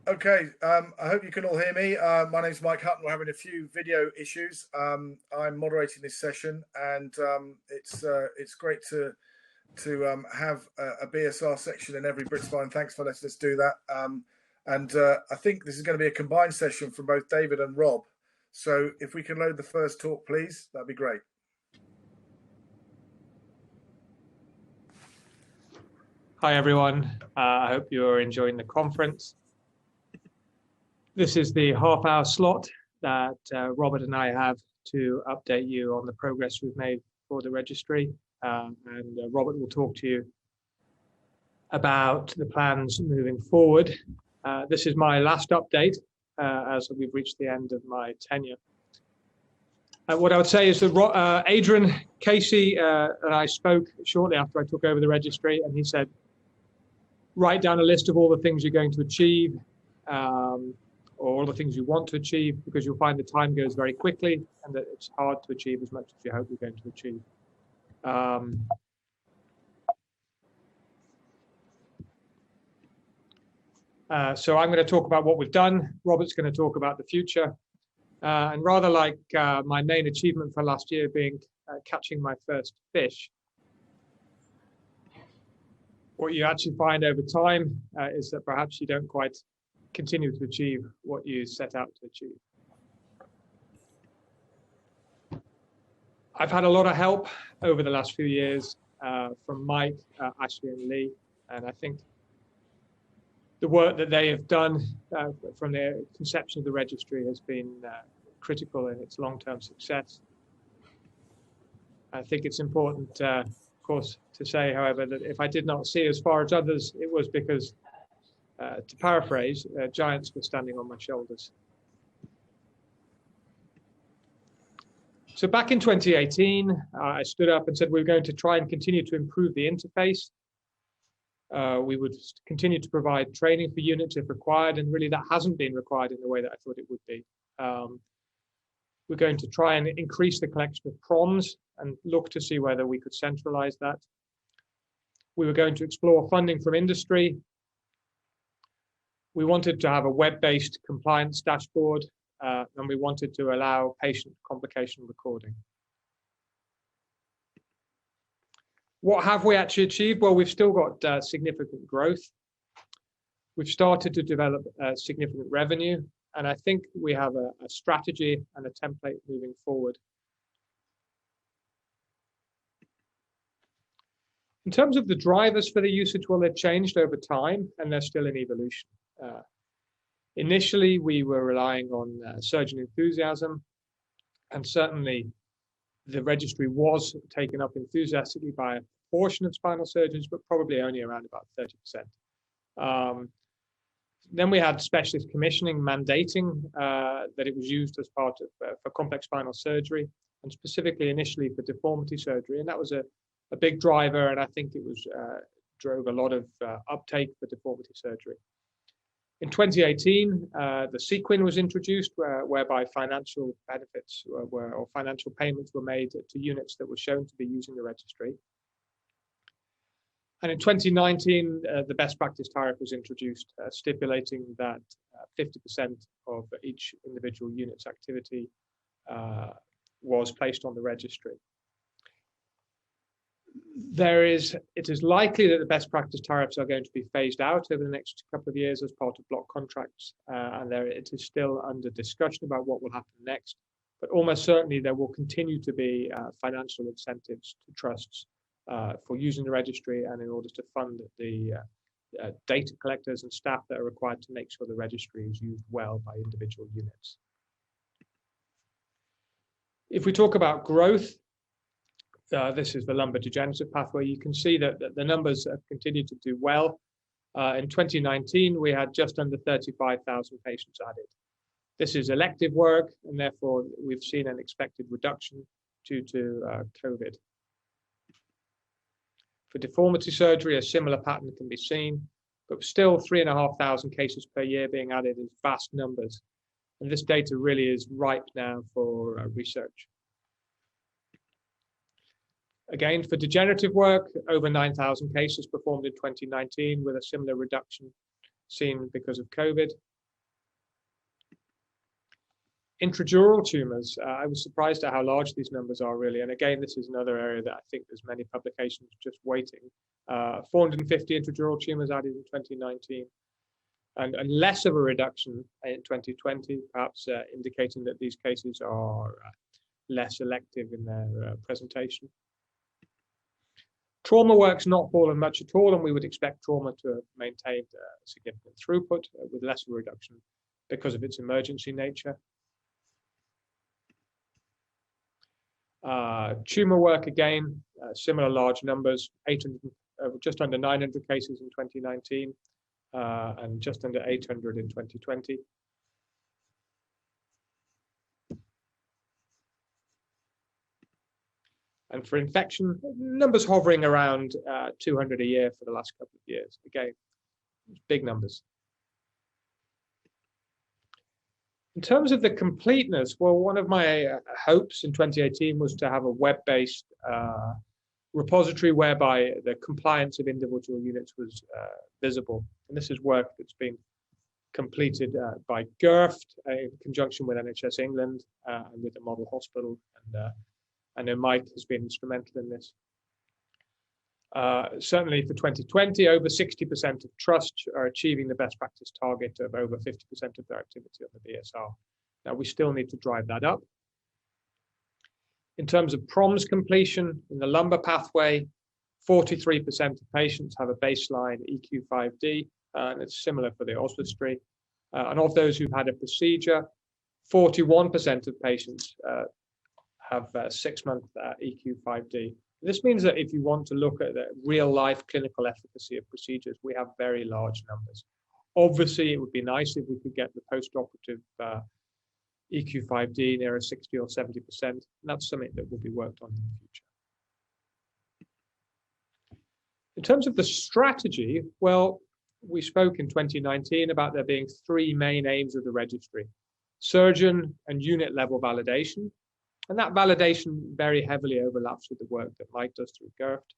Okay, I hope you can all hear me. My name's Mike Hutton. We're having a few video issues. I'm moderating this session, and it's great to have a BSR section in every BritSpine. Thanks for letting us do that. I think this is going to be a combined session from both David and Rob. So if we can load the first talk, please, that'd be great. Hi, everyone. I hope you're enjoying the conference. This is the half-hour slot that Robert and I have to update you on the progress we've made for the registry. Robert will talk to you about the plans moving forward. This is my last update as we've reached the end of my tenure. What I would say is that Adrian Casey and I spoke shortly after I took over the registry, and he said, write down a list of all the things you're going to achieve, or all the things you want to achieve, because you'll find the time goes very quickly and that it's hard to achieve as much as you hope you're going to achieve. So I'm going to talk about what we've done. Robert's going to talk about the future. And rather like my main achievement for last year being catching my first fish, what you actually find over time is that perhaps you don't quite continue to achieve what you set out to achieve. I've had a lot of help over the last few years from Mike, Ashley and Lee, and I think the work that they have done from the conception of the registry has been critical in its long-term success. I think it's important, of course, to say, however, that if I did not see as far as others, it was because, to paraphrase, giants were standing on my shoulders. So back in 2018, I stood up and said we were going to try and continue to improve the interface. We would continue to provide training for units if required, and really that hasn't been required in the way that I thought it would be. We're going to try and increase the collection of proms and look to see whether we could centralize that. We were going to explore funding from industry. We wanted to have a web-based compliance dashboard, and we wanted to allow patient complication recording. What have we actually achieved? Well, we've still got significant growth. We've started to develop significant revenue, and I think we have a strategy and a template moving forward. In terms of the drivers for the usage, well, they've changed over time, and they're still in evolution. Initially, we were relying on surgeon enthusiasm, and certainly the registry was taken up enthusiastically by a portion of spinal surgeons, but probably only around about 30%. Then we had specialist commissioning mandating that it was used as part of for complex spinal surgery, and specifically initially for deformity surgery, and that was a big driver, and I think it was drove a lot of uptake for deformity surgery. In 2018, the sequin was introduced, whereby financial benefits or financial payments were made to units that were shown to be using the registry. And in 2019, the best practice tariff was introduced, stipulating that 50% of each individual unit's activity was placed on the registry. It is likely that the best practice tariffs are going to be phased out over the next couple of years as part of block contracts, and it is still under discussion about what will happen next. But almost certainly there will continue to be financial incentives to trusts for using the registry, and in order to fund the data collectors and staff that are required to make sure the registry is used well by individual units. If we talk about growth, this is the lumbar degenerative pathway. You can see that the numbers have continued to do well. In 2019, we had just under 35,000 patients added. This is elective work, and therefore we've seen an expected reduction due to COVID. For deformity surgery, a similar pattern can be seen, but still 3,500 cases per year being added is vast numbers. And this data really is ripe now for research. Again, for degenerative work, over 9,000 cases performed in 2019 with a similar reduction seen because of COVID. Intradural tumors, I was surprised at how large these numbers are really. And again, this is another area that I think there's many publications just waiting. 450 intradural tumors added in 2019, and less of a reduction in 2020, perhaps indicating that these cases are less elective in their presentation. Trauma work's not fallen much at all, and we would expect trauma to have maintained significant throughput with less of a reduction because of its emergency nature. Tumor work, again, similar large numbers, 800, just under 900 cases in 2019, and just under 800 in 2020. And for infection, numbers hovering around 200 a year for the last couple of years. Again, big numbers. In terms of the completeness, well, one of my hopes in 2018 was to have a web-based repository whereby the compliance of individual units was visible. And this is work that's been completed by GIRFT in conjunction with NHS England and with the model hospital. And I know Mike has been instrumental in this. Certainly for 2020, over 60% of trusts are achieving the best practice target of over 50% of their activity on the BSR. Now, we still need to drive that up. In terms of PROMS completion, in the lumbar pathway, 43% of patients have a baseline EQ5D, and it's similar for the Registry. And of those who've had a procedure, 41% of patients have 6-month EQ5D. This means that if you want to look at the real-life clinical efficacy of procedures, we have very large numbers. Obviously, it would be nice if we could get the post-operative EQ5D near 60 or 70%. And that's something that will be worked on in the future. In terms of the strategy, well, we spoke in 2019 about there being 3 main aims of the registry: surgeon and unit level validation. And that validation very heavily overlaps with the work that Mike does through GIRFT.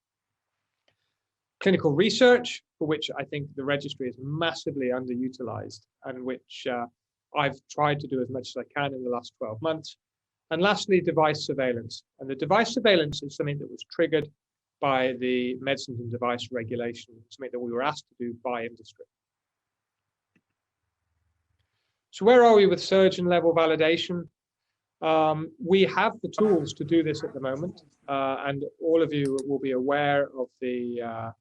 Clinical research, for which I think the registry is massively underutilized, and which I've tried to do as much as I can in the last 12 months. And lastly, device surveillance. And the device surveillance is something that was triggered by the medicines and device regulation, something that we were asked to do by industry. So where are we with surgeon level validation? We have the tools to do this at the moment, and all of you will be aware of the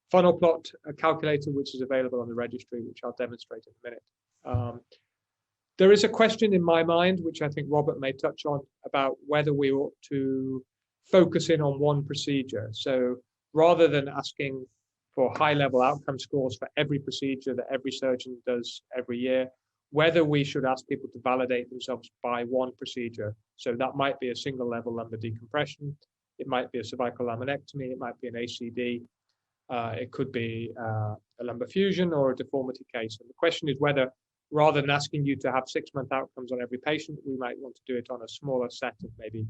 funnel plot calculator, which is available on the registry, which I'll demonstrate in a minute. There is a question in my mind, which I think Robert may touch on, about whether we ought to focus in on one procedure. So rather than asking for high-level outcome scores for every procedure that every surgeon does every year, whether we should ask people to validate themselves by one procedure. So that might be a single level lumbar decompression, it might be a cervical laminectomy, it might be an ACD, it could be a lumbar fusion or a deformity case. And the question is whether, rather than asking you to have 6-month outcomes on every patient, we might want to do it on a smaller set of maybe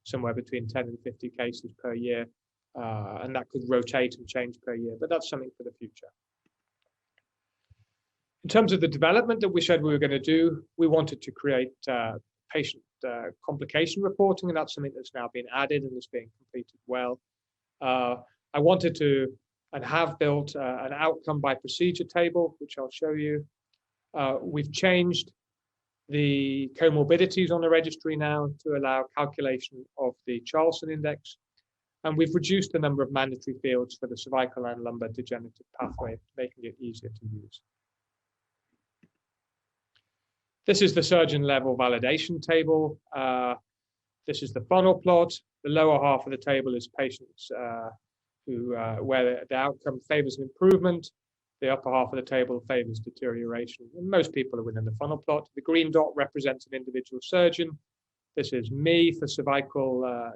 somewhere between 10 and 50 cases per year. And that could rotate and change per year, but that's something for the future. In terms of the development that we said we were going to do, we wanted to create patient complication reporting, and that's something that's now been added and is being completed well. I wanted to and have built an outcome by procedure table, which I'll show you. We've changed the comorbidities on the registry now to allow calculation of the Charlson index, and we've reduced the number of mandatory fields for the cervical and lumbar degenerative pathway, making it easier to use. This is the surgeon level validation table. This is the funnel plot. The lower half of the table is patients where the outcome favors an improvement. The upper half of the table favors deterioration. And most people are within the funnel plot. The green dot represents an individual surgeon. This is me for cervical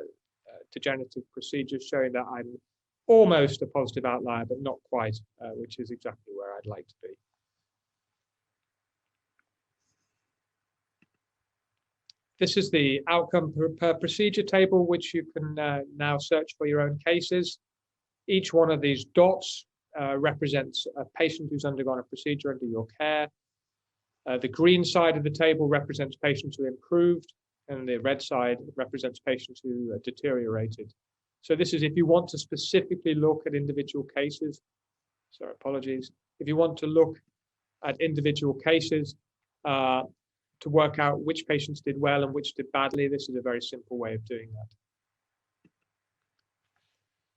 degenerative procedures, showing that I'm almost a positive outlier, but not quite, which is exactly where I'd like to be. This is the outcome per procedure table, which you can now search for your own cases. Each one of these dots represents a patient who's undergone a procedure under your care. The green side of the table represents patients who improved, and the red side represents patients who deteriorated. So this is if you want to specifically look at individual cases. Sorry, apologies. If you want to look at individual cases to work out which patients did well and which did badly, this is a very simple way of doing that.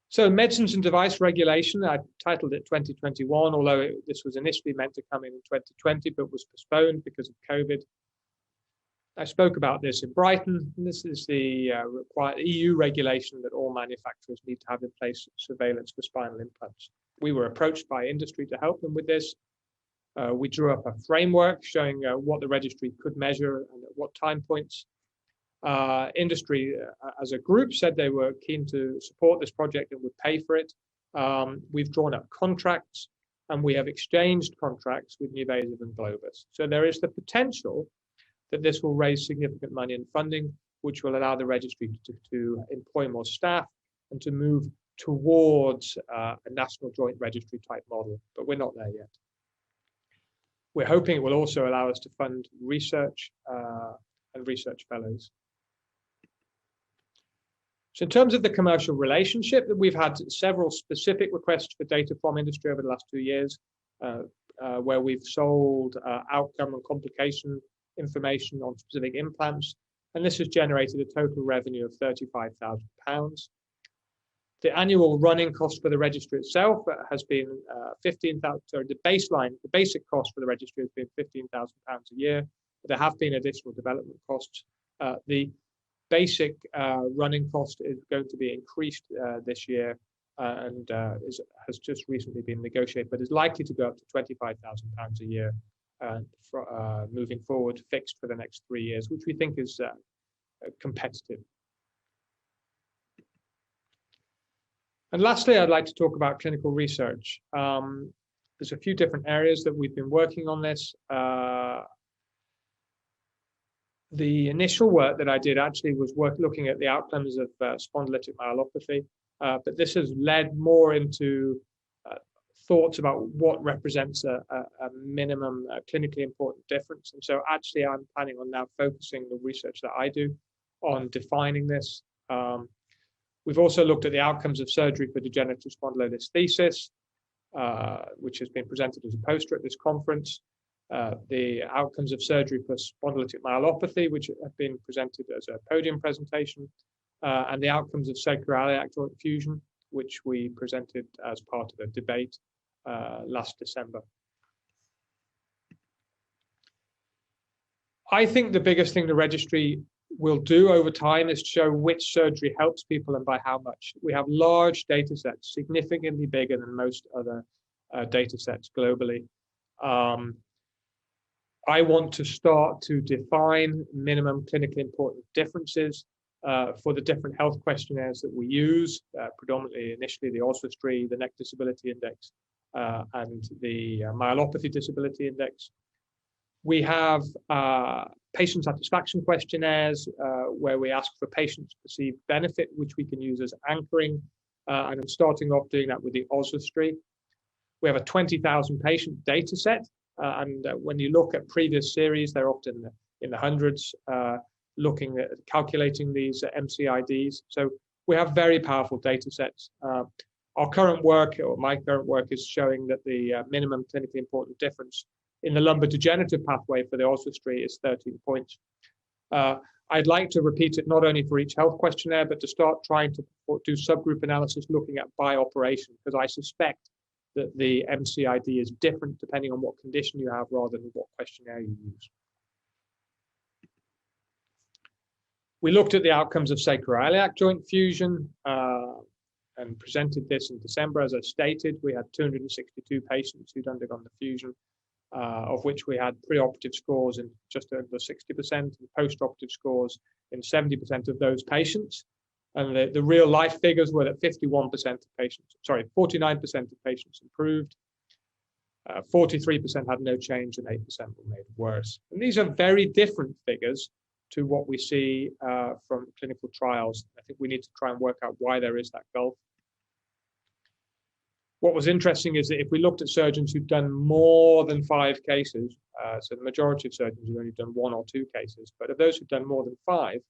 So medicines and device regulation, I titled it 2021, although this was initially meant to come in 2020, but was postponed because of COVID. I spoke about this in Brighton. This is the required EU regulation that all manufacturers need to have in place surveillance for spinal implants. We were approached by industry to help them with this. We drew up a framework showing what the registry could measure and at what time points. Industry as a group said they were keen to support this project and would pay for it. We've drawn up contracts and we have exchanged contracts with NuVasive and Globus. So there is the potential that this will raise significant money and funding, which will allow the registry to employ more staff and to move towards a national joint registry type model, but we're not there yet. We're hoping it will also allow us to fund research and research fellows. So in terms of the commercial relationship, we've had several specific requests for data from industry over the last 2 years, where we've sold outcome and complication information on specific implants, and this has generated a total revenue of £35,000. The annual running cost for the registry itself has been £15,000. Sorry, the basic cost for the registry has been £15,000 a year. There have been additional development costs. The basic running cost is going to be increased this year and has just recently been negotiated, but is likely to go up to £25,000 a year moving forward, fixed for the next 3 years, which we think is competitive. And lastly, I'd like to talk about clinical research. There's a few different areas that we've been working on this. The initial work that I did actually was looking at the outcomes of spondylitic myelopathy, but this has led more into thoughts about what represents a minimum clinically important difference. And so actually I'm planning on now focusing the research that I do on defining this. We've also looked at the outcomes of surgery for degenerative spondylolisthesis, which has been presented as a poster at this conference. The outcomes of surgery for spondylitic myelopathy, which have been presented as a podium presentation, and the outcomes of sacroiliac joint fusion, which we presented as part of a debate last December. I think the biggest thing the registry will do over time is show which surgery helps people and by how much. We have large data sets, significantly bigger than most other data sets globally. I want to start to define minimum clinically important differences for the different health questionnaires that we use, predominantly initially the Registry, the Neck Disability Index, and the Myelopathy Disability Index. We have patient satisfaction questionnaires where we ask for patients' perceived benefit, which we can use as anchoring, and I'm starting off doing that with the Registry. We have a 20,000 patient data set, and when you look at previous series, they're often in the hundreds, looking at calculating these MCIDs. So we have very powerful data sets. Our current work, or my current work, is showing that the minimum clinically important difference in the lumbar degenerative pathway for the Registry is 13 points. I'd like to repeat it not only for each health questionnaire, but to start trying to do subgroup analysis looking at by operation, because I suspect that the MCID is different depending on what condition you have rather than what questionnaire you use. We looked at the outcomes of sacroiliac joint fusion and presented this in December. As I stated, we had 262 patients who'd undergone the fusion, of which we had preoperative scores in just over 60% and postoperative scores in 70% of those patients. And the real life figures were that 49% of patients improved, 43% had no change, and 8% were made worse. And these are very different figures to what we see from clinical trials. I think we need to try and work out why there is that gulf. What was interesting is that if we looked at surgeons who'd done more than 5 cases, so the majority of surgeons have only done 1 or 2 cases, but of those who've done more than 5,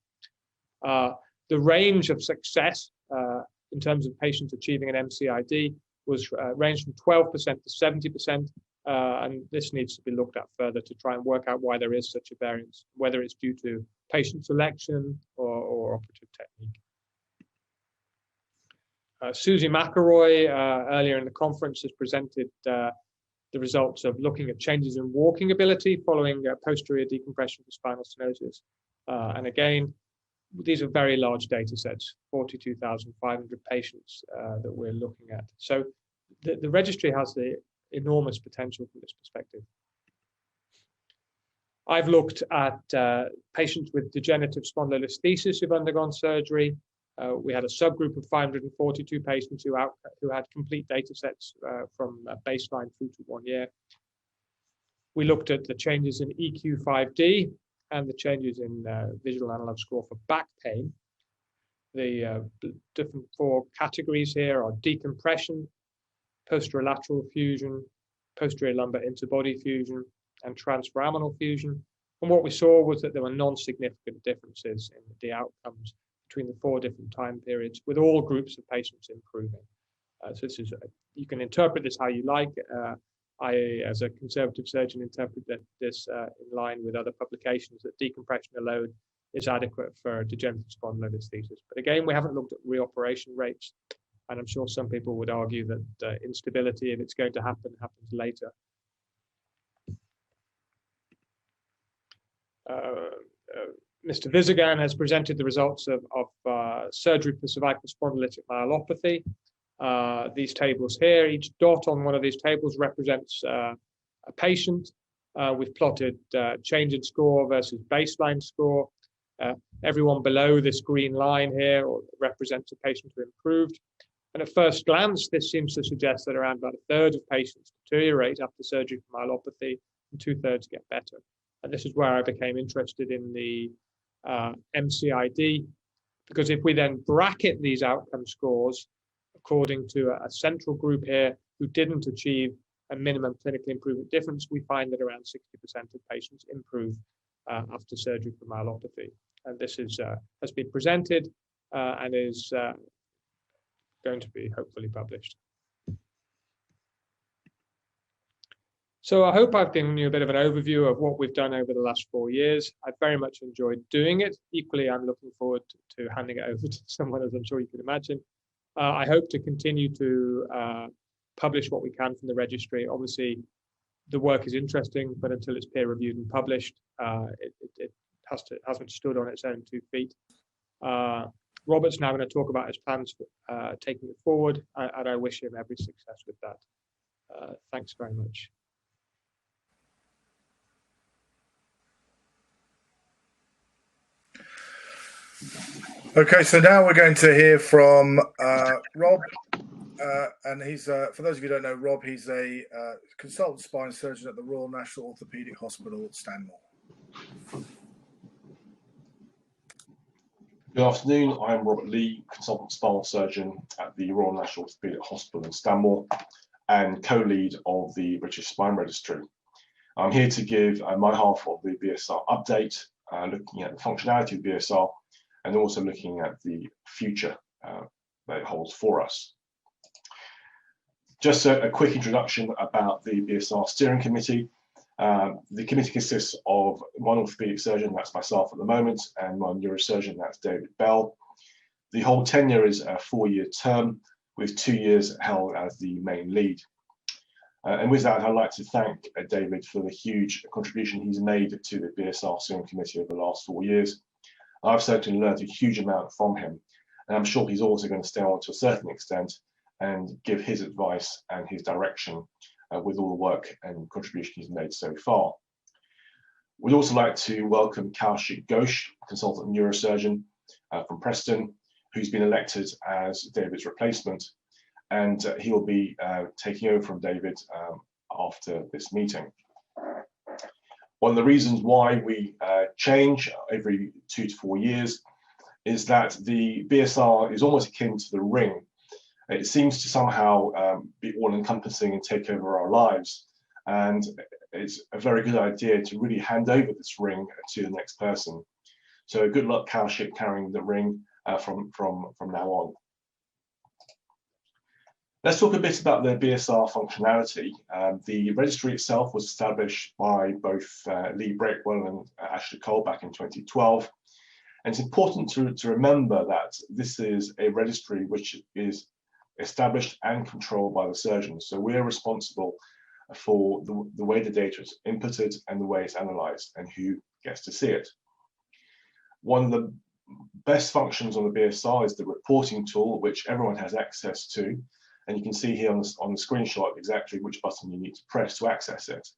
the range of success in terms of patients achieving an MCID was ranged from 12% to 70%, and this needs to be looked at further to try and work out why there is such a variance, whether it's due to patient selection or operative technique. Susie McElroy earlier in the conference has presented the results of looking at changes in walking ability following posterior decompression for spinal stenosis. And again, these are very large data sets, 42,500 patients that we're looking at. So the registry has the enormous potential from this perspective. I've looked at patients with degenerative spondylolisthesis who've undergone surgery. We had a subgroup of 542 patients who had complete data sets from baseline through to 1 year. We looked at the changes in EQ5D and the changes in visual analog score for back pain. The different 4 categories here are decompression, posterolateral fusion, posterior lumbar interbody fusion, and transforaminal fusion. And what we saw was that there were non-significant differences in the outcomes between the 4 different time periods, with all groups of patients improving. So this is, you can interpret this how you like. I, as a conservative surgeon, interpret this in line with other publications that decompression alone is adequate for degenerative spondylolisthesis. But again, we haven't looked at reoperation rates, and I'm sure some people would argue that instability, if it's going to happen, happens later. Mr. Visagan has presented the results of surgery for cervical spondylitic myelopathy. These tables here, each dot on one of these tables represents a patient. We've plotted change in score versus baseline score. Everyone below this green line here represents a patient who improved. And at first glance, this seems to suggest that around about 1/3 of patients deteriorate after surgery for myelopathy and 2/3 get better. And this is where I became interested in the MCID, because if we then bracket these outcome scores according to a central group here who didn't achieve a minimum clinically improvement difference, we find that around 60% of patients improve after surgery for myelopathy. And this is, has been presented and is going to be hopefully published. So I hope I've given you a bit of an overview of what we've done over the last 4 years. I've very much enjoyed doing it. Equally, I'm looking forward to handing it over to someone, as I'm sure you can imagine. I hope to continue to publish what we can from the registry. Obviously, the work is interesting, but until it's peer-reviewed and published, it hasn't stood on its own 2 feet. Robert's now going to talk about his plans for taking it forward, and I wish him every success with that. Thanks very much. Okay, so now we're going to hear from Rob, and he's, for those of you who don't know Rob, he's a consultant spine surgeon at the Royal National Orthopaedic Hospital, Stanmore. Good afternoon, I'm Robert Lee, consultant spinal surgeon at the Royal National Orthopaedic Hospital in Stanmore and co-lead of the British Spine Registry. I'm here to give my half of the BSR update, looking at the functionality of BSR and also looking at the future that it holds for us. Just a quick introduction about the BSR steering committee. The committee consists of one orthopaedic surgeon, that's myself at the moment, and one neurosurgeon, that's David Bell. The whole tenure is a 4-year term, with 2 years held as the main lead. And with that, I'd like to thank David for the huge contribution he's made to the BSR steering committee over the last 4 years. I've certainly learned a huge amount from him, and I'm sure he's also going to stay on to a certain extent and give his advice and his direction with all the work and contribution he's made so far. We'd also like to welcome Kaushik Ghosh, consultant neurosurgeon from Preston, who's been elected as David's replacement, and he will be taking over from David after this meeting. One of the reasons why we change every 2 to 4 years is that the BSR is almost akin to the ring. It seems to somehow be all-encompassing and take over our lives. And it's a very good idea to really hand over this ring to the next person. So good luck carrying the ring from now on. Let's talk a bit about the BSR functionality. The registry itself was established by both Lee Breakwell and Ashley Cole back in 2012. And it's important to remember that this is a registry which is established and controlled by the surgeon. So we're responsible for the way the data is inputted and the way it's analyzed and who gets to see it. One of the best functions on the BSR is the reporting tool, which everyone has access to. And you can see here on the screenshot exactly which button you need to press to access it.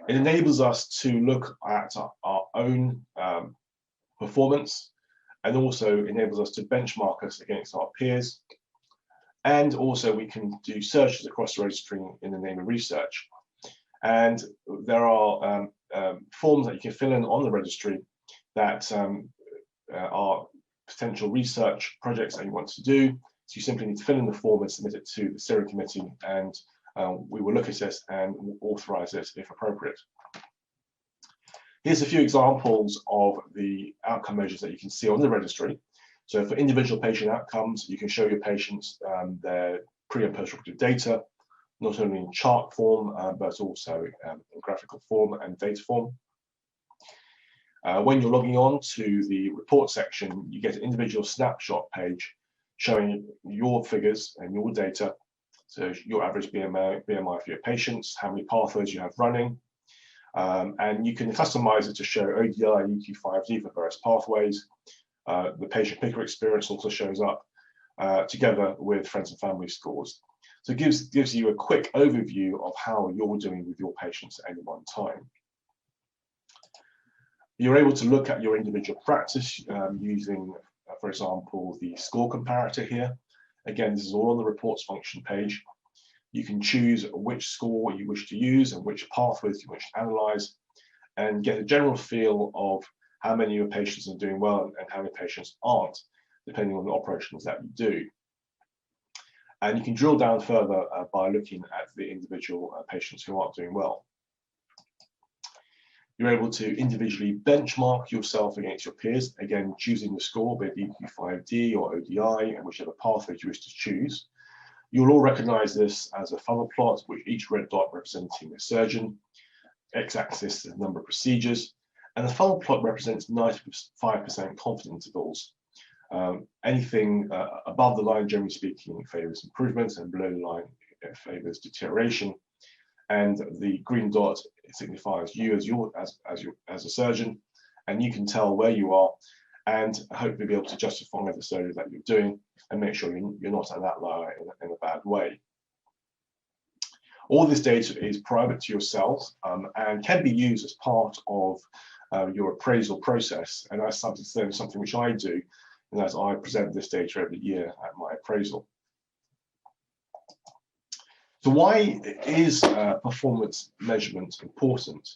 It enables us to look at our own performance, and also enables us to benchmark us against our peers. And also we can do searches across the registry in the name of research. And there are forms that you can fill in on the registry that are potential research projects that you want to do. So you simply need to fill in the form and submit it to the steering committee, and we will look at it and authorize it if appropriate. Here's a few examples of the outcome measures that you can see on the registry. So for individual patient outcomes, you can show your patients their pre and post-operative data, not only in chart form, but also in graphical form and data form. When you're logging on to the report section, you get an individual snapshot page showing your figures and your data. So your average BMI for your patients, how many pathways you have running, and you can customize it to show ODI, UT5D for various pathways. The patient picker experience also shows up together with friends and family scores. So it gives you a quick overview of how you're doing with your patients at any one time. You're able to look at your individual practice using, for example, the score comparator here. Again, this is all on the reports function page. You can choose which score you wish to use and which pathways you wish to analyze, and get a general feel of how many of your patients are doing well and how many patients aren't, depending on the operations that you do. And you can drill down further by looking at the individual patients who aren't doing well. You're able to individually benchmark yourself against your peers, again, choosing the score, be it EQ5D or ODI, and whichever pathway you wish to choose. You'll all recognize this as a funnel plot, with each red dot representing a surgeon, x-axis the number of procedures, and the funnel plot represents 95% confidence intervals. Anything above the line, generally speaking, favors improvement, and below the line favors deterioration. And the green dot signifies you as a surgeon, and you can tell where you are and hopefully be able to justify the surgery that you're doing and make sure you're not an outlier in a bad way. All this data is private to yourselves and can be used as part of your appraisal process, and that's something which I do, and as I present this data every year at my appraisal. So why is performance measurement important?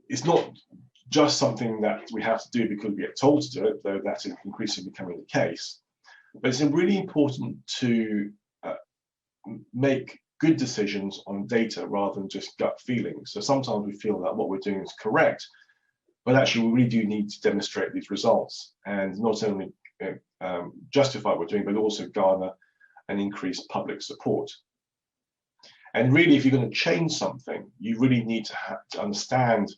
It's not just something that we have to do because we get told to do it, though that is increasingly becoming the case. But it's really important to make good decisions on data rather than just gut feelings. So sometimes we feel that what we're doing is correct, but actually we really do need to demonstrate these results and not only justify what we're doing, but also garner and increase public support. And really, if you're going to change something, you really need to understand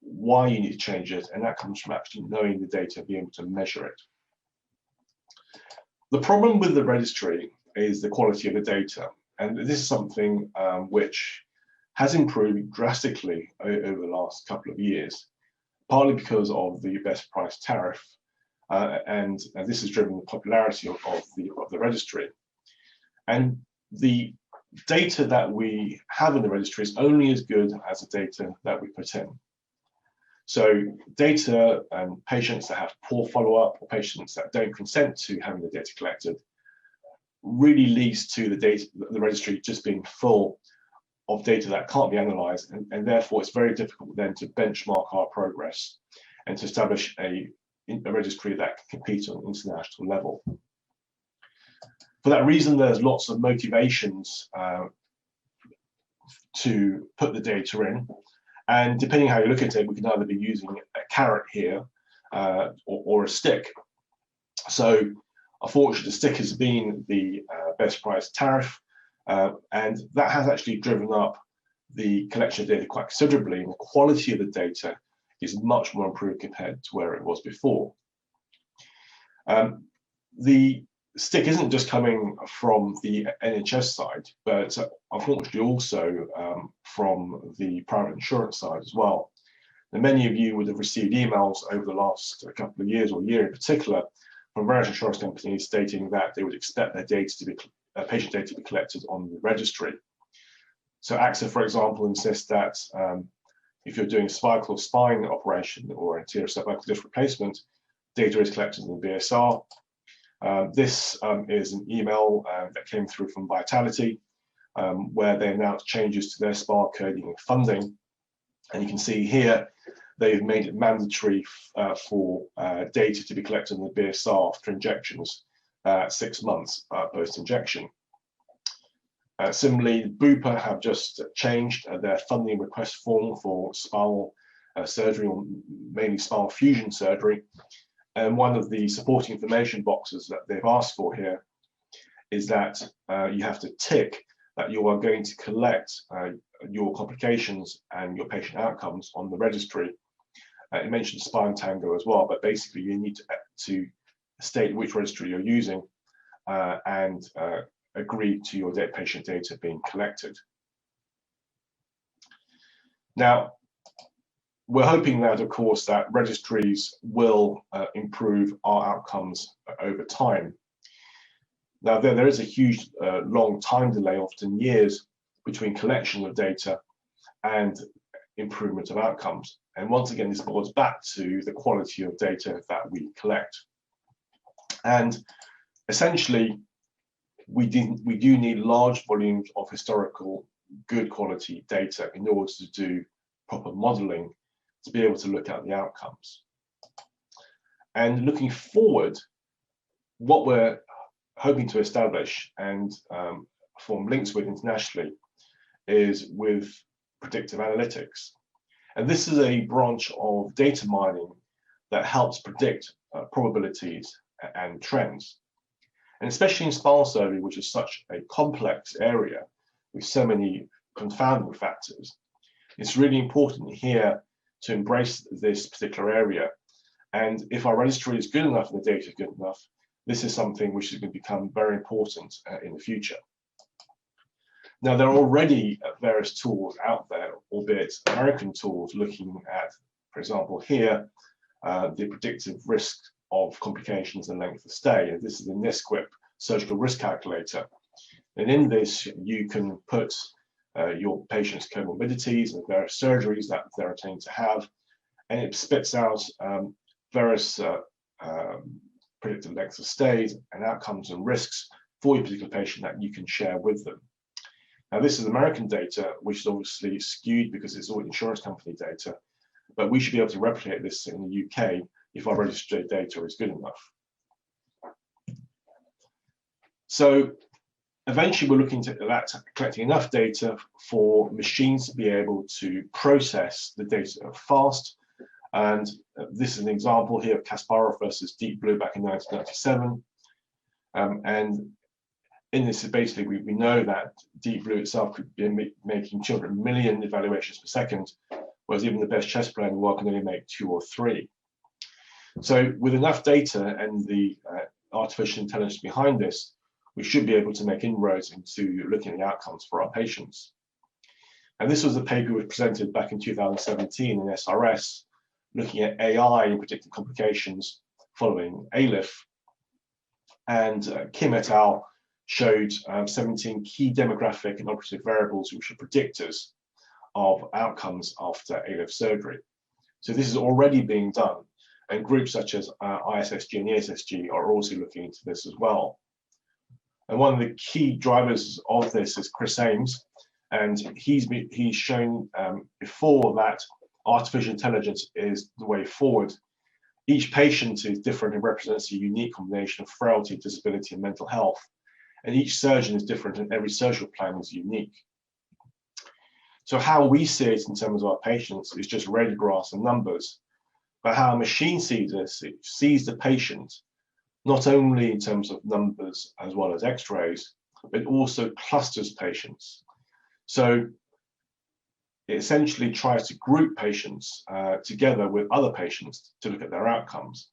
why you need to change it, and that comes from actually knowing the data, being able to measure it. The problem with the registry is the quality of the data, and this is something which has improved drastically over the last couple of years, partly because of the best price tariff, and this has driven the popularity of the registry. And the data that we have in the registry is only as good as the data that we put in. So data and patients that have poor follow-up, or patients that don't consent to having the data collected, really leads to the registry just being full of data that can't be analyzed, and therefore it's very difficult then to benchmark our progress and to establish a registry that can compete on an international level. For that reason, there's lots of motivations to put the data in. And depending how you look at it, we can either be using a carrot here or a stick. So unfortunately, the stick has been the best price tariff, and that has actually driven up the collection of data quite considerably, and the quality of the data is much more improved compared to where it was before. The stick isn't just coming from the NHS side, but unfortunately also from the private insurance side as well. And many of you would have received emails over the last couple of years, or year in particular, from various insurance companies stating that they would expect their data to be patient data to be collected on the registry. So AXA, for example, insists that if you're doing a cervical spine operation or anterior cervical disc replacement, data is collected in the BSR. This is an email that came through from Vitality, where they announced changes to their SPA coding and funding. And you can see here, they've made it mandatory for data to be collected in the BSR after injections 6 months post-injection. Similarly, Bupa have just changed their funding request form for spinal surgery, or mainly spinal fusion surgery. And one of the supporting information boxes that they've asked for here is that you have to tick that you are going to collect your complications and your patient outcomes on the registry. It mentions Spine Tango as well, but basically you need to state which registry you're using and agree to your patient data being collected. Now, we're hoping that, of course, that registries will improve our outcomes over time. Now, there is a huge long time delay, often years, between collection of data and improvement of outcomes. And once again, this boils back to the quality of data that we collect. And essentially, we do need large volumes of historical good quality data in order to do proper modeling to be able to look at the outcomes. And looking forward, what we're hoping to establish and form links with internationally is with predictive analytics. And this is a branch of data mining that helps predict probabilities and trends. And especially in spinal surgery, which is such a complex area with so many confounding factors, it's really important here to embrace this particular area. And if our registry is good enough and the data is good enough, this is something which is going to become very important in the future. Now, there are already various tools out there, albeit American tools, looking at, for example, here, the predictive risk of complications and length of stay. And this is the NISQIP surgical risk calculator. And in this, you can put your patient's comorbidities and various surgeries that they're intending to have, and it spits out various predicted lengths of stays and outcomes and risks for your particular patient that you can share with them. Now, this is American data, which is obviously skewed because it's all insurance company data, but we should be able to replicate this in the UK if our registry data is good enough. So eventually we're looking at collecting enough data for machines to be able to process the data fast. And this is an example here of Kasparov versus Deep Blue back in 1997. And in this, basically, we know that Deep Blue itself could be making 200 million evaluations per second, whereas even the best chess player in the world can only make 2 or 3. So with enough data and the artificial intelligence behind this, we should be able to make inroads into looking at the outcomes for our patients. And this was a paper which was presented back in 2017 in SRS, looking at AI in predicting complications following ALIF. And Kim et al. Showed 17 key demographic and operative variables which are predictors of outcomes after ALIF surgery. So this is already being done, and groups such as ISSG and ESSG are also looking into this as well. And one of the key drivers of this is Chris Ames, and he's shown before that artificial intelligence is the way forward. Each patient is different and represents a unique combination of frailty, disability, and mental health. and each surgeon is different and every surgical plan is unique. So how we see it in terms of our patients is just radiographs and numbers, but how a machine sees this, it sees the patient not only in terms of numbers as well as x-rays, but also clusters patients. So it essentially tries to group patients together with other patients to look at their outcomes.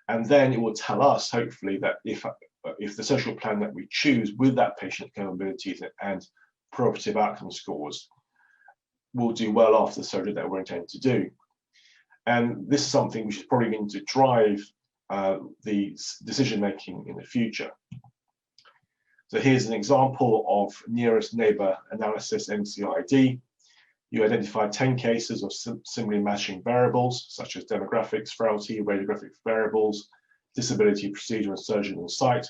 And then it will tell us, hopefully, that if the surgical plan that we choose with that patient comorbidities and preoperative outcome scores will do well after the surgery that we're intending to do. And this is something which is probably going to drive the decision-making in the future. So here's an example of nearest neighbor analysis NCID. You identify 10 cases of similarly matching variables, such as demographics, frailty, radiographic variables, disability, procedure, and surgeon and site.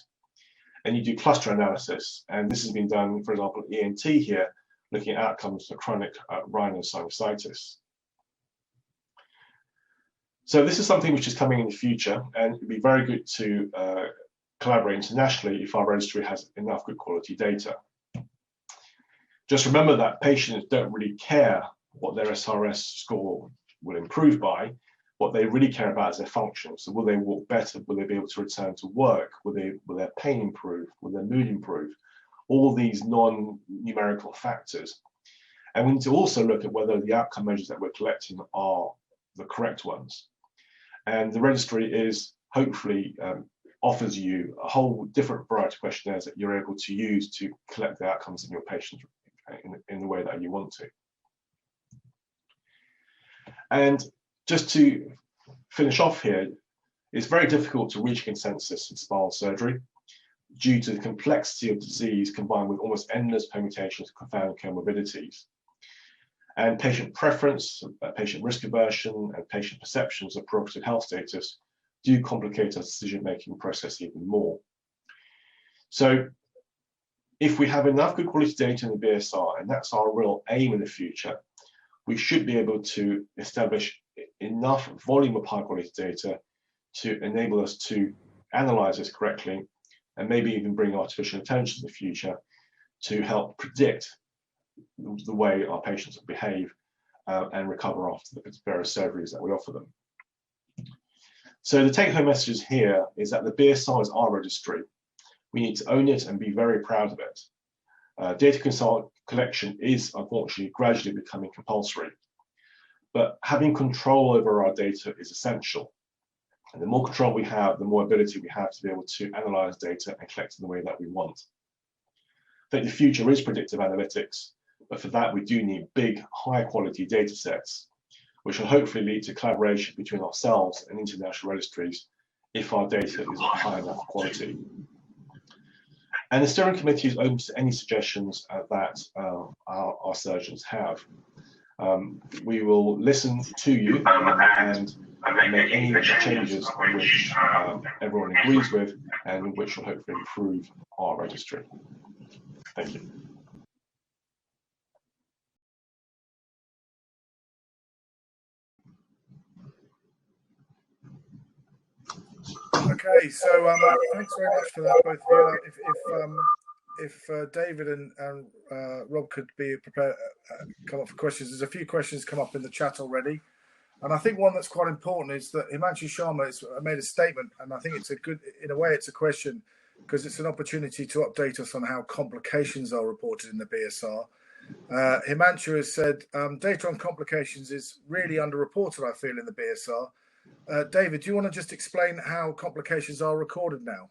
And you do cluster analysis. And this has been done, for example, ENT here, looking at outcomes for chronic rhinosinusitis. So this is something which is coming in the future, and it would be very good to collaborate internationally if our registry has enough good quality data. Just remember that patients don't really care what their SRS score will improve by. What they really care about is their function. So will they walk better? Will they be able to return to work? Will their pain improve? Will their mood improve? All these non-numerical factors. And we need to also look at whether the outcome measures that we're collecting are the correct ones. And the registry is hopefully offers you a whole different variety of questionnaires that you're able to use to collect the outcomes in your patients in the way that you want to. And just to finish off here, it's very difficult to reach consensus in spinal surgery due to the complexity of disease combined with almost endless permutations of confounding comorbidities. And patient preference, patient risk aversion, and patient perceptions of preoperative health status do complicate our decision-making process even more. So if we have enough good quality data in the BSR, and that's our real aim in the future, we should be able to establish enough volume of high quality data to enable us to analyze this correctly, and maybe even bring artificial intelligence in the future to help predict the way our patients will behave and recover after the various surgeries that we offer them. So the take-home message here is that the BSR is our registry. We need to own it and be very proud of it. Data collection is unfortunately gradually becoming compulsory, but having control over our data is essential. And the more control we have, the more ability we have to be able to analyze data and collect in the way that we want. I think the future is predictive analytics, but for that we do need big, high quality data sets, which will hopefully lead to collaboration between ourselves and international registries if our data is of high enough quality. And the steering committee is open to any suggestions that our surgeons have. We will listen to you and make any changes which everyone agrees with and which will hopefully improve our registry. Thank you. Okay, so thanks very much for that, both of you. If David and Rob could be prepared, come up for questions. There's a few questions come up in the chat already, and I think one that's quite important is that Himanshu Sharma has made a statement, and I think it's a good, in a way, it's a question because it's an opportunity to update us on how complications are reported in the BSR. Himanshu has said data on complications is really underreported, I feel, in the BSR. David, do you want to just explain how complications are recorded now?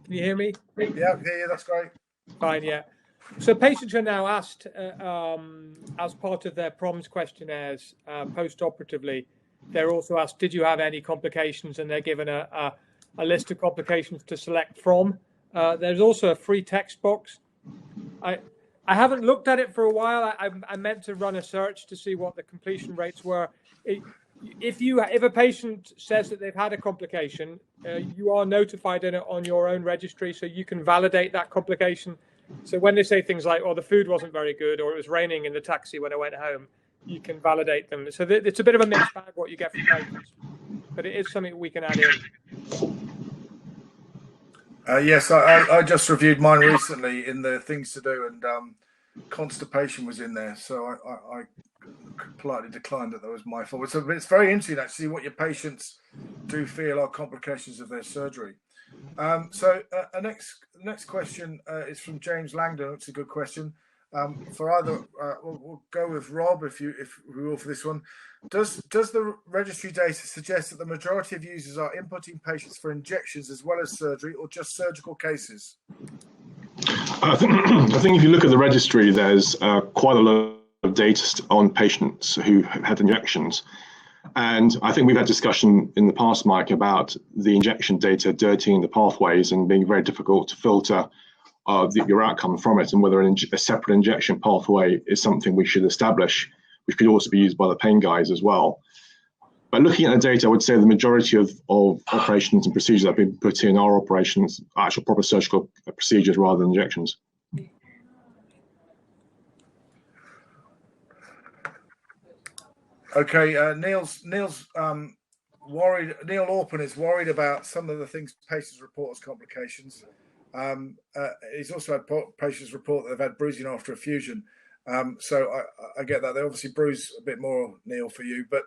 Can you hear me? Yeah, I can hear you. That's great. Fine, yeah. So patients are now asked, as part of their PROMS questionnaires post-operatively, they're also asked, did you have any complications? And they're given a list of complications to select from. There's also a free text box. I haven't looked at it for a while. I meant to run a search to see what the completion rates were. If a patient says that they've had a complication, you are notified in it on your own registry, so you can validate that complication. So when they say things like, "Oh, the food wasn't very good," or "It was raining in the taxi when I went home," you can validate them. So it's a bit of a mixed bag what you get from patients, but it is something we can add in. Yes, I just reviewed mine recently in the things to do, and constipation was in there, so I politely declined that was my fault. So it's very interesting actually what your patients do feel are complications of their surgery. So next question is from James Langdon. It's a good question. For either, we'll go with Rob if we will for this one. Does the registry data suggest that the majority of users are inputting patients for injections as well as surgery, or just surgical cases? I think if you look at the registry, there's quite a lot of data on patients who have had injections. And I think we've had discussion in the past, Mike, about the injection data dirtying the pathways and being very difficult to filter your outcome from it, and whether a separate injection pathway is something we should establish, which could also be used by the pain guys as well. But looking at the data, I would say the majority of operations and procedures that have been put in are operations, actual proper surgical procedures rather than injections. Okay, Neil's worried. Neil Orpin is worried about some of the things patients report as complications. He's also had patients report that they've had bruising after a fusion. So I get that. They obviously bruise a bit more, Neil, for you. But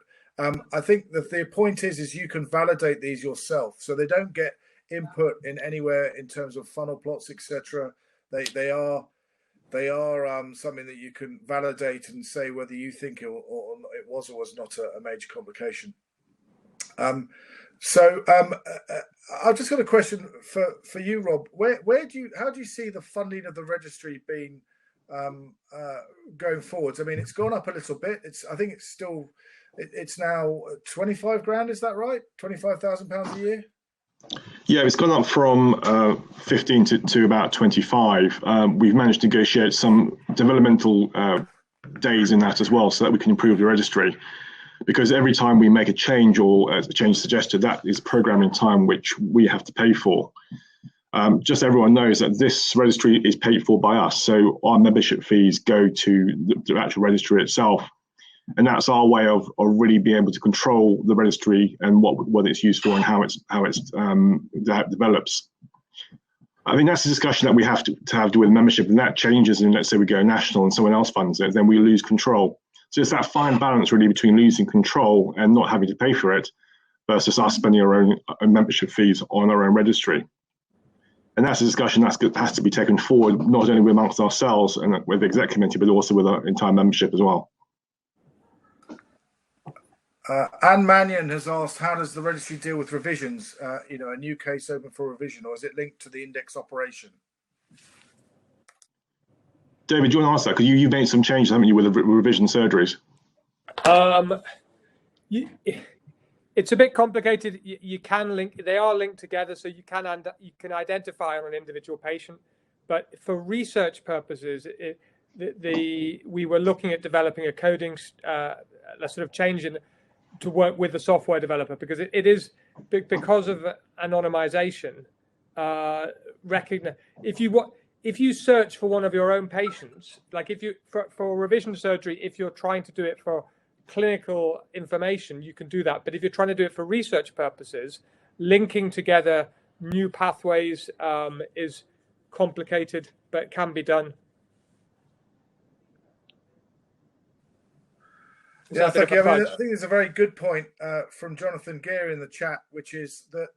I think that the point is you can validate these yourself. So they don't get input in anywhere in terms of funnel plots, etc. They are something that you can validate and say whether you think it was or was not a major complication. So I've just got a question for you, Rob. How do you see the funding of the registry being going forwards? I mean, it's gone up a little bit. I think it's now 25 grand. Is that right? £25,000 a year. Yeah, it's gone up from 15 to about 25. We've managed to negotiate some developmental days in that as well, so that we can improve the registry. Because every time we make a change or a change suggested, that is programming time which we have to pay for. Just so everyone knows that this registry is paid for by us, so our membership fees go to the actual registry itself, and that's our way of really being able to control the registry and what it's used for and how it develops. I think that's a discussion that we have to have with membership, and that changes. And let's say we go national and someone else funds it, then we lose control. So it's that fine balance really between losing control and not having to pay for it versus us spending our own membership fees on our own registry. And that's a discussion that has to be taken forward, not only amongst ourselves and with the exec committee, but also with our entire membership as well. Anne Mannion has asked, how does the registry deal with revisions? A new case open for revision, or is it linked to the index operation? David, do you want to answer that? Because you made some changes, haven't you, with the revision surgeries? It's a bit complicated. You can link; they are linked together, so you can identify on an individual patient. But for research purposes, we were looking at developing a coding, a sort of change to work with the software developer, because it is because of anonymization. If you search for one of your own patients, like for revision surgery, if you're trying to do it for clinical information, you can do that. But if you're trying to do it for research purposes, linking together new pathways is complicated, but can be done. Yeah, thank you. I think it's a very good point from Jonathan Gear in the chat, which is that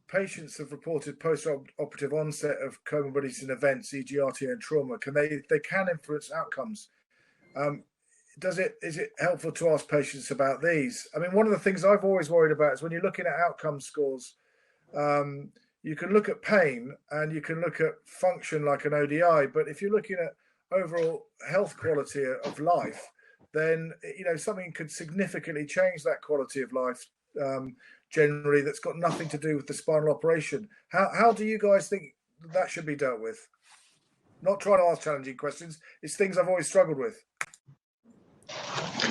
patients have reported post-operative onset of comorbidities and events, e.g. RTA and trauma. They can influence outcomes. Is it helpful to ask patients about these? I mean, one of the things I've always worried about is when you're looking at outcome scores, you can look at pain and you can look at function like an ODI, but if you're looking at overall health quality of life, then something could significantly change that quality of life. Generally, that's got nothing to do with the spinal operation. How do you guys think that should be dealt with? Not trying to ask challenging questions. It's things I've always struggled with.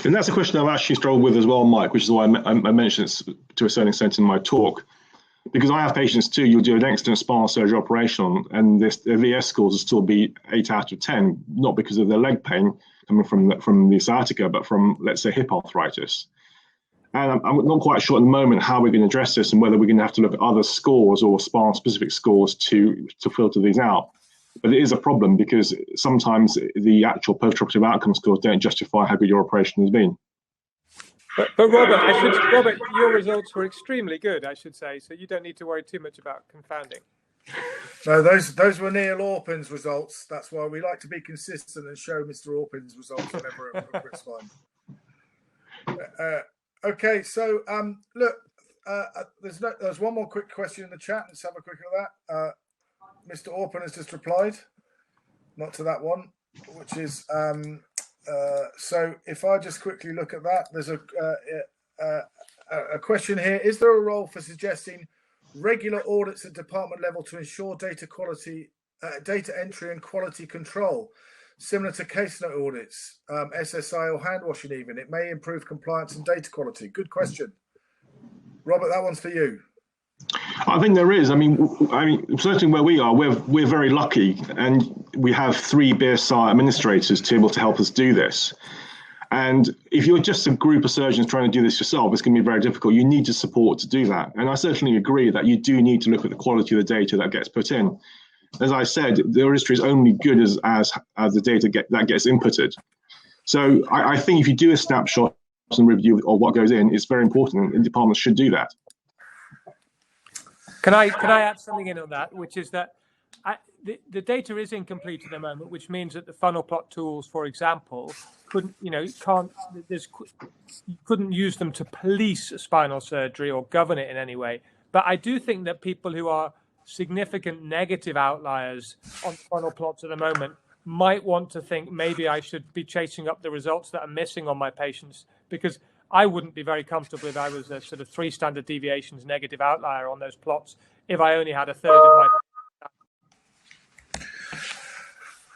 And that's a question I've actually struggled with as well, Mike, which is why I mentioned it to a certain extent in my talk. Because I have patients too, you'll do an excellent spinal surgery operation and their VS scores will still be 8 out of 10, not because of their leg pain, coming from the sciatica, but from, let's say, hip arthritis. And I'm not quite sure at the moment how we're going to address this and whether we're going to have to look at other scores or spine-specific scores to filter these out. But it is a problem because sometimes the actual post-operative outcome scores don't justify how good your operation has been. But Robert, your results were extremely good, I should say, so you don't need to worry too much about confounding. No, those were Neil Orpin's results. That's why we like to be consistent and show Mr. Orpin's results whenever at BritSpine. Okay, so look, there's one more quick question in the chat. Let's have a quick look at that. Mr. Orpin has just replied, not to that one, which is so. If I just quickly look at that, there's a question here: is there a role for suggesting regular audits at department level to ensure data quality, data entry and quality control? Similar to case note audits, SSI or hand washing even. It may improve compliance and data quality. Good question. Robert, that one's for you. I think there is. I mean, certainly where we are, we're very lucky, and we have 3 BSI administrators to be able to help us do this. And if you're just a group of surgeons trying to do this yourself, it's going to be very difficult. You need to support to do that. And I certainly agree that you do need to look at the quality of the data that gets put in. As I said, the registry is only good as the data that gets inputted. So I think if you do a snapshot and review of what goes in, it's very important, and departments should do that. Can I add something in on that, which is that the data is incomplete at the moment, which means that the funnel plot tools, for example, couldn't use them to police spinal surgery or govern it in any way. But I do think that people who are significant negative outliers on funnel plots at the moment might want to think maybe I should be chasing up the results that are missing on my patients, because I wouldn't be very comfortable if I was a sort of 3 standard deviations negative outlier on those plots if I only had a third of my.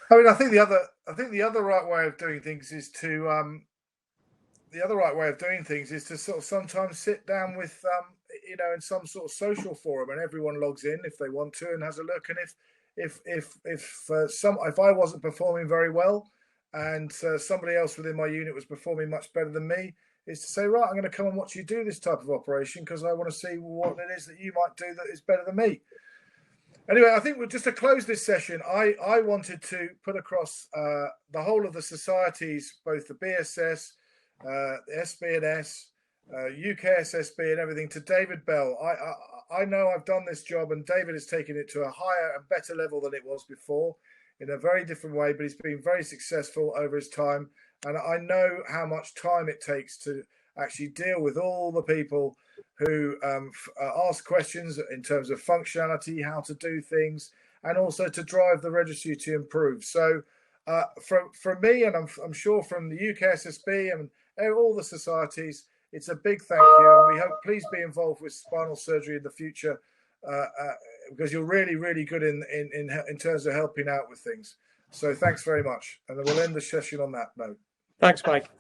I mean, I think the other right way of doing things is to sort of sometimes sit down with in some sort of social forum, and everyone logs in if they want to and has a look. And if I wasn't performing very well and somebody else within my unit was performing much better than me, is to say, right, I'm going to come and watch you do this type of operation because I want to see what it is that you might do that is better than me. Anyway, I think just to close this session, I wanted to put across the whole of the societies, both the BSS, the SB&S, UKSSB and everything, to David Bell. I know I've done this job, and David has taken it to a higher and better level than it was before in a very different way, but he's been very successful over his time. And I know how much time it takes to actually deal with all the people who ask questions in terms of functionality, how to do things, and also to drive the registry to improve. So from me, and I'm sure from the UKSSB and all the societies, it's a big thank you. And we hope, please be involved with spinal surgery in the future because you're really, really good in terms of helping out with things. So thanks very much. And we'll end the session on that note. Thanks, Mike.